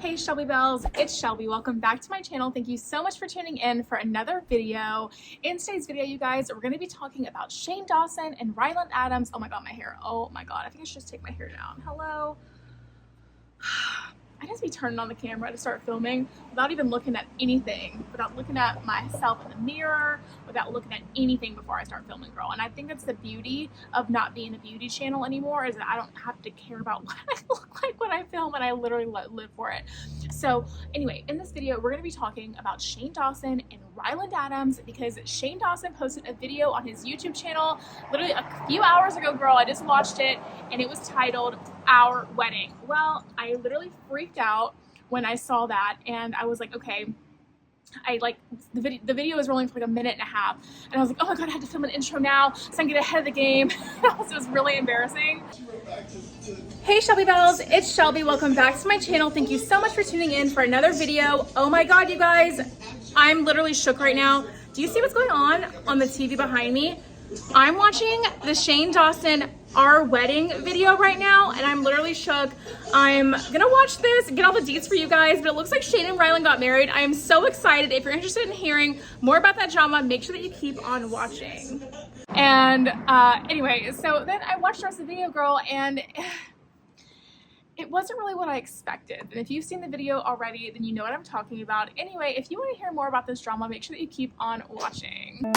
Hey Shelby Bells, it's Shelby. Welcome back to my channel. Thank you so much for tuning in for another video. In today's video, you guys, we're going to be talking about Shane Dawson and Ryland Adams. Oh my god, my hair. Oh my god, I think I should just take my hair down. Hello. I just be turning on the camera to start filming without even looking at anything, without looking at myself in the mirror, without looking at anything before I start filming, girl. And I think that's the beauty of not being a beauty channel anymore, is that I don't have to care about what I look like when I film, and I literally live for it. So anyway, in this video, we're going to be talking about Shane Dawson and Ryland Adams, because Shane Dawson posted a video on his YouTube channel literally a few hours ago, girl. I just watched it, and it was titled Our Wedding. Well, I literally freaked out when I saw that, and I was like, okay, the video was rolling for like a minute and a half, and I was like, oh my god, I had to film an intro now so I can get ahead of the game. It was really embarrassing. Hey Shelby Bells, it's Shelby. Welcome back to my channel. Thank you so much for tuning in for another video. Oh my god, you guys, I'm literally shook right now. Do you see what's going on the TV behind me? I'm watching the Shane Dawson Our Wedding video right now, and I'm literally shook. I'm gonna watch this, get all the deets for you guys, but it looks like Shane and Ryland got married. I am so excited. If you're interested in hearing more about that drama, make sure that you keep on watching. And anyway, so then I watched the rest of the video, girl, and it wasn't really what I expected. And if you've seen the video already, then you know what I'm talking about. Anyway, if you want to hear more about this drama, make sure that you keep on watching.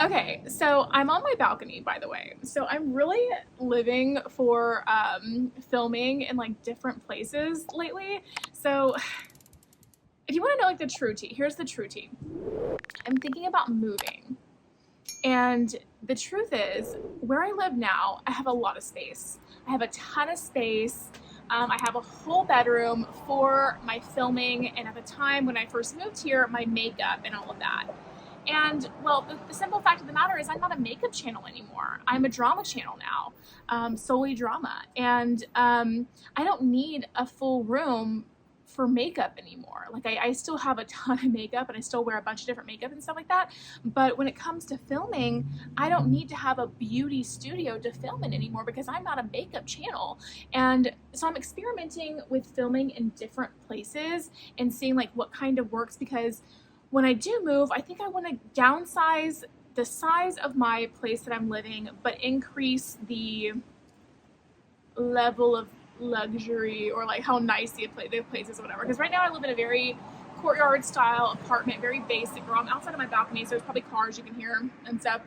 Okay, so I'm on my balcony, by the way. So I'm really living for filming in like different places lately. So if you want to know like the true tea, here's the true tea. I'm thinking about moving. And the truth is, where I live now, I have a lot of space. I have a ton of space. I have a whole bedroom for my filming, and at the time when I first moved here, my makeup and all of that. And well, the simple fact of the matter is I'm not a makeup channel anymore. I'm a drama channel now, solely drama. And I don't need a full room for makeup anymore. Like I still have a ton of makeup, and I still wear a bunch of different makeup and stuff like that. But when it comes to filming, I don't need to have a beauty studio to film in anymore, because I'm not a makeup channel. And so I'm experimenting with filming in different places and seeing like what kind of works, because when I do move, I think I want to downsize the size of my place that I'm living, but increase the level of luxury, or like how nice the place is or whatever. Because right now I live in a very courtyard style apartment, very basic, girl. I'm outside of my balcony, so there's probably cars you can hear and stuff.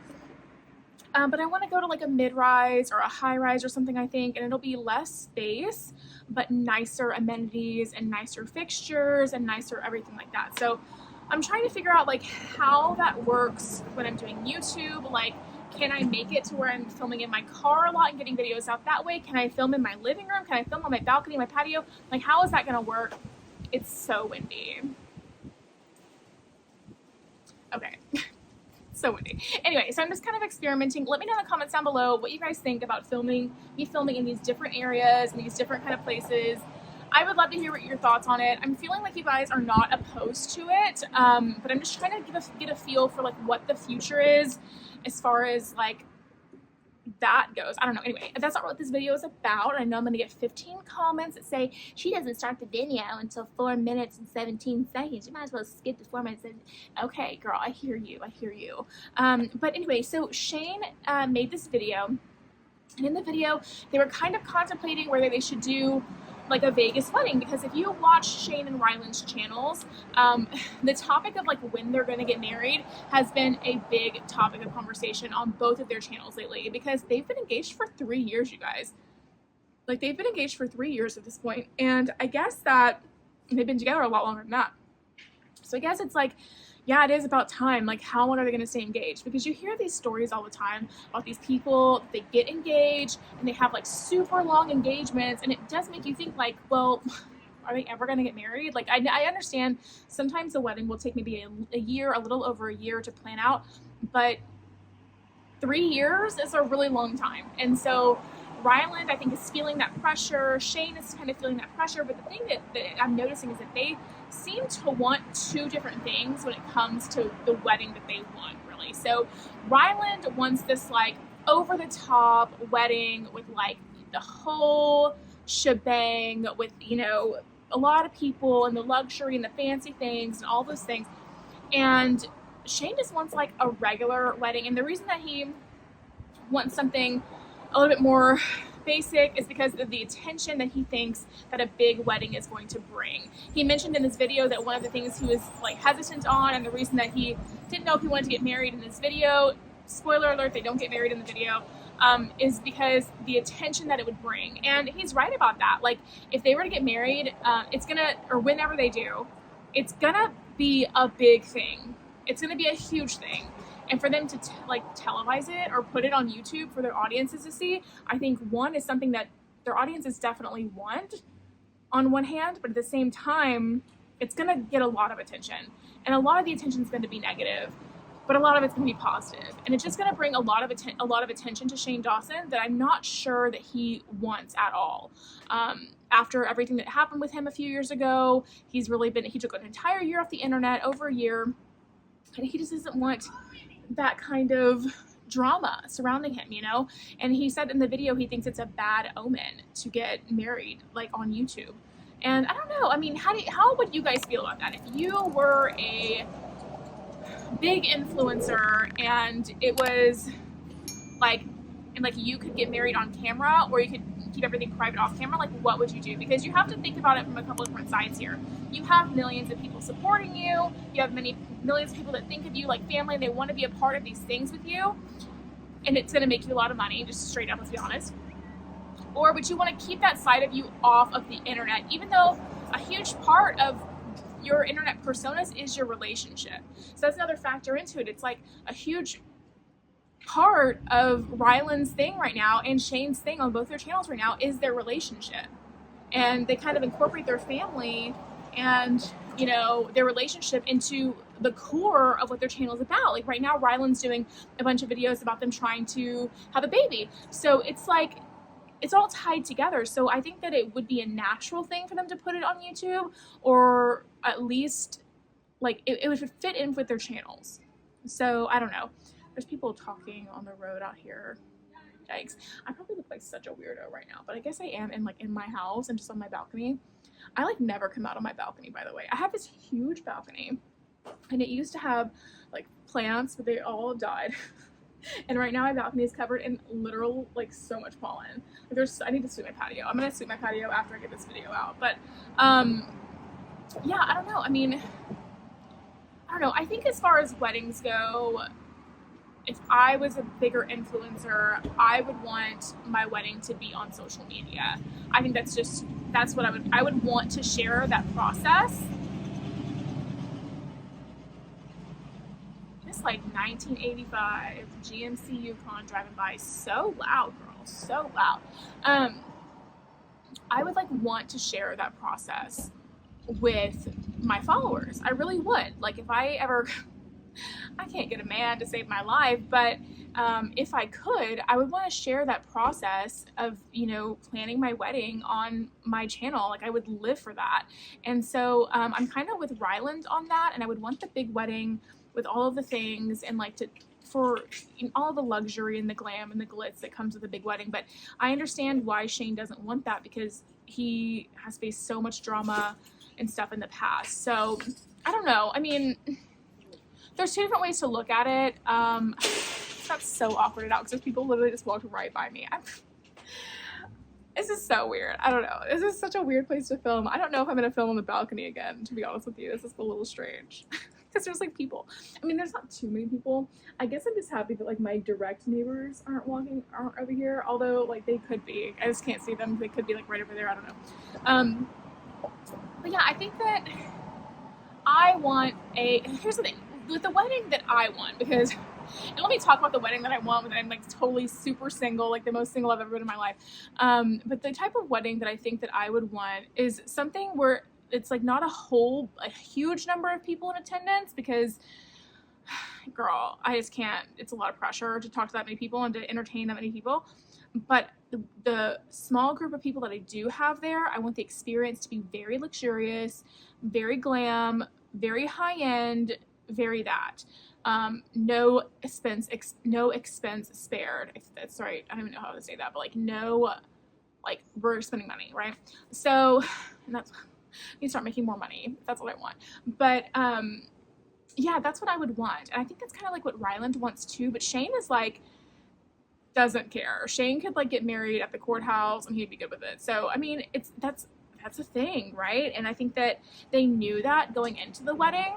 But I want to go to like a mid-rise or a high-rise or something, I think, and it'll be less space, but nicer amenities and nicer fixtures and nicer everything like that. So I'm trying to figure out like how that works when I'm doing YouTube. Like, can I make it to where I'm filming in my car a lot and getting videos out that way? Can I film in my living room? Can I film on my balcony, my patio? Like, how is that gonna work? It's so windy. Okay. So windy. Anyway, so I'm just kind of experimenting. Let me know in the comments down below what you guys think about me filming in these different areas and these different kind of places. I would love to hear what your thoughts on it. I'm feeling like you guys are not opposed to it, but I'm just trying to get a feel for like what the future is as far as like that goes. I don't know. Anyway, that's not what this video is about. I know I'm going to get 15 comments that say, she doesn't start the video until 4 minutes and 17 seconds. You might as well skip the 4 minutes. Okay, girl, I hear you. I hear you. But anyway, so Shane made this video, and in the video, they were kind of contemplating whether they should do like a Vegas wedding, because if you watch Shane and Ryland's channels, the topic of like when they're going to get married has been a big topic of conversation on both of their channels lately, because they've been engaged for 3 years, you guys. Like, they've been engaged for 3 years at this point, and I guess that they've been together a lot longer than that. So I guess it's like, yeah, it is about time. Like, how long are they going to stay engaged? Because you hear these stories all the time about these people, they get engaged and they have like super long engagements, and it does make you think like, well, are they ever going to get married? Like, I understand sometimes the wedding will take maybe a year, a little over a year to plan out, but 3 years is a really long time. And so Ryland, I think, is feeling that pressure. Shane is kind of feeling that pressure. But the thing that I'm noticing is that they seem to want two different things when it comes to the wedding that they want, really. So Ryland wants this like over the top wedding with like the whole shebang with, you know, a lot of people and the luxury and the fancy things and all those things. And Shane just wants like a regular wedding. And the reason that he wants something a little bit more basic is because of the attention that he thinks that a big wedding is going to bring. He mentioned in this video that one of the things he was like hesitant on, and the reason that he didn't know if he wanted to get married in this video, spoiler alert, they don't get married in the video, is because the attention that it would bring. And he's right about that. Like, if they were to get married, it's gonna, or whenever they do, it's gonna be a big thing. It's gonna be a huge thing. And for them to like televise it or put it on YouTube for their audiences to see, I think one is something that their audiences definitely want on one hand, but at the same time, it's gonna get a lot of attention. And a lot of the attention is gonna be negative, but a lot of it's gonna be positive. And it's just gonna bring a lot of attention to Shane Dawson that I'm not sure that he wants at all. After everything that happened with him a few years ago, he took an entire year off the internet, over a year, and he just doesn't want that kind of drama surrounding him, you know? And he said in the video he thinks it's a bad omen to get married like on YouTube. And I don't know, I mean, how would you guys feel about that? If you were a big influencer and it was like, and like you could get married on camera, or you could keep everything private off camera, like what would you do? Because you have to think about it from a couple different sides here. You have millions of people supporting you. You have millions of people that think of you like family, and they want to be a part of these things with you. And it's going to make you a lot of money, just straight up, let's be honest. Or would you want to keep that side of you off of the internet, even though a huge part of your internet personas is your relationship? So that's another factor into it. It's like a huge part of Ryland's thing right now and Shane's thing on both their channels right now is their relationship. And they kind of incorporate their family and, you know, their relationship into the core of what their channel is about. Like right now, Ryland's doing a bunch of videos about them trying to have a baby. So it's like, it's all tied together. So I think that it would be a natural thing for them to put it on YouTube, or at least like it would fit in with their channels. So I don't know. There's people talking on the road out here. Yikes. I probably look like such a weirdo right now, but I guess I am in my house and just on my balcony. I like never come out on my balcony, by the way. I have this huge balcony and it used to have like plants, but they all died. And right now my balcony is covered in literal like so much pollen. Like I need to sweep my patio. I'm gonna sweep my patio after I get this video out. But yeah, I don't know. I mean, I don't know. I think as far as weddings go, if I was a bigger influencer, I would want my wedding to be on social media. I think that's what I would want to share that process. This like 1985 GMC Yukon driving by, so loud, girl, so loud. I would like want to share that process with my followers. I really would. Like if I ever I can't get a man to save my life, but if I could, I would want to share that process of, you know, planning my wedding on my channel. Like I would live for that. And so I'm kind of with Ryland on that, and I would want the big wedding with all of the things and like for all the luxury and the glam and the glitz that comes with a big wedding. But I understand why Shane doesn't want that, because he has faced so much drama and stuff in the past. So I don't know. I mean, there's two different ways to look at it. That's so awkward out because there's people literally just walked right by me. This is so weird. I don't know. This is such a weird place to film. I don't know if I'm going to film on the balcony again, to be honest with you. This is a little strange because there's like people. I mean, there's not too many people. I guess I'm just happy that like my direct neighbors aren't over here, although like they could be. I just can't see them. They could be like right over there. I don't know. But yeah, I think that I want here's the thing. With the wedding that I want, because, and let me talk about the wedding that I want, when I'm like totally super single, like the most single I've ever been in my life. But the type of wedding that I think that I would want is something where it's like not a huge number of people in attendance, because girl, I just can't, it's a lot of pressure to talk to that many people and to entertain that many people. But the small group of people that I do have there, I want the experience to be very luxurious, very glam, very high end, very that. No expense, no expense spared. If that's right, I don't even know how to say that, but like no, like we're spending money, right? So, and that's you start making more money. That's what I want. But yeah, that's what I would want, and I think that's kind of like what Ryland wants too. But Shane is like doesn't care. Shane could like get married at the courthouse and he'd be good with it. So I mean, that's a thing, right? And I think that they knew that going into the wedding.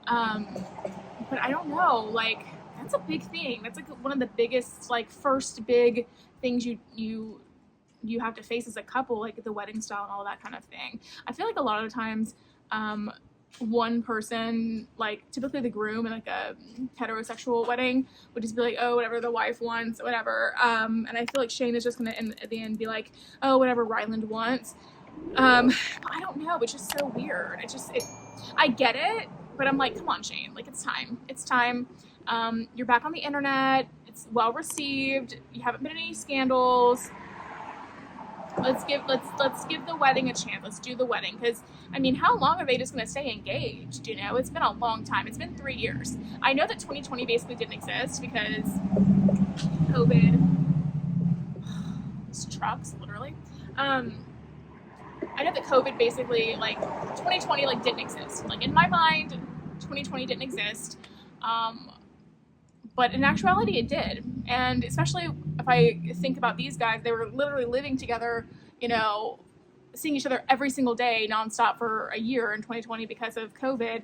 But I don't know, like that's a big thing. That's like one of the biggest, like first big things you have to face as a couple, like the wedding style and all that kind of thing. I feel like a lot of times, one person, like typically the groom in like a heterosexual wedding would just be like, oh, whatever the wife wants, whatever. And I feel like Shane is just gonna at the end be like, oh, whatever Ryland wants. I don't know, it's just so weird. I get it, but I'm like, come on, Shane, like it's time. You're back on the internet. It's well received. You haven't been in any scandals. Let's give the wedding a chance. Let's do the wedding, because I mean, how long are they just going to stay engaged? You know, it's been a long time. It's been 3 years. I know that 2020 basically didn't exist because COVID. These trucks, literally. I know that COVID basically, like 2020, like didn't exist. Like in my mind, 2020 didn't exist. But in actuality, it did. And especially if I think about these guys, they were literally living together, you know, seeing each other every single day nonstop for a year in 2020 because of COVID.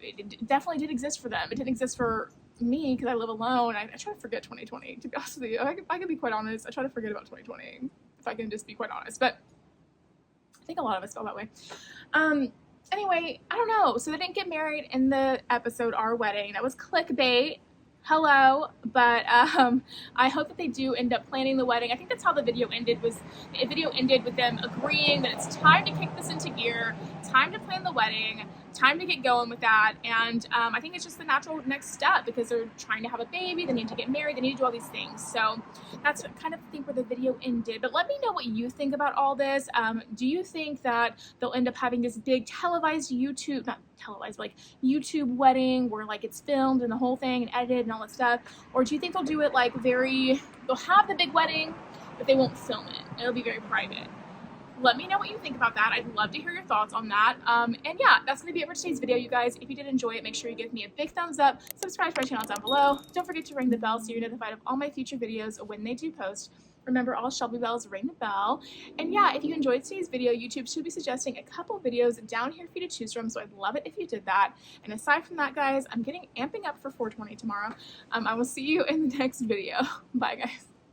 It definitely did exist for them. It didn't exist for me because I live alone. I try to forget 2020, to be honest with you. I can be quite honest. I try to forget about 2020, if I can just be quite honest. But I think a lot of us feel that way. Anyway, I don't know. So they didn't get married in the episode Our Wedding. That was clickbait. Hello, but I hope that they do end up planning the wedding. I think that's how the video ended. The video ended with them agreeing that it's time to kick this into gear, time to plan the wedding, time to get going with that. And I think it's just the natural next step because they're trying to have a baby, they need to get married, they need to do all these things. So that's kind of, I think, where the video ended. But let me know what you think about all this. Do you think that they'll end up having this big televised YouTube, not televised, but like YouTube wedding where like it's filmed and the whole thing and edited and all that stuff? Or do you think they'll do it like they'll have the big wedding, but they won't film it? It'll be very private. Let me know what you think about that. I'd love to hear your thoughts on that. And yeah, that's going to be it for today's video, you guys. If you did enjoy it, make sure you give me a big thumbs up, subscribe to my channel down below. Don't forget to ring the bell so you're notified of all my future videos when they do post. Remember, all Shelby bells ring the bell. And yeah, if you enjoyed today's video, YouTube should be suggesting a couple videos down here for you to choose from, so I'd love it if you did that. And aside from that, guys, I'm amping up for 420 tomorrow. I will see you in the next video. Bye, guys.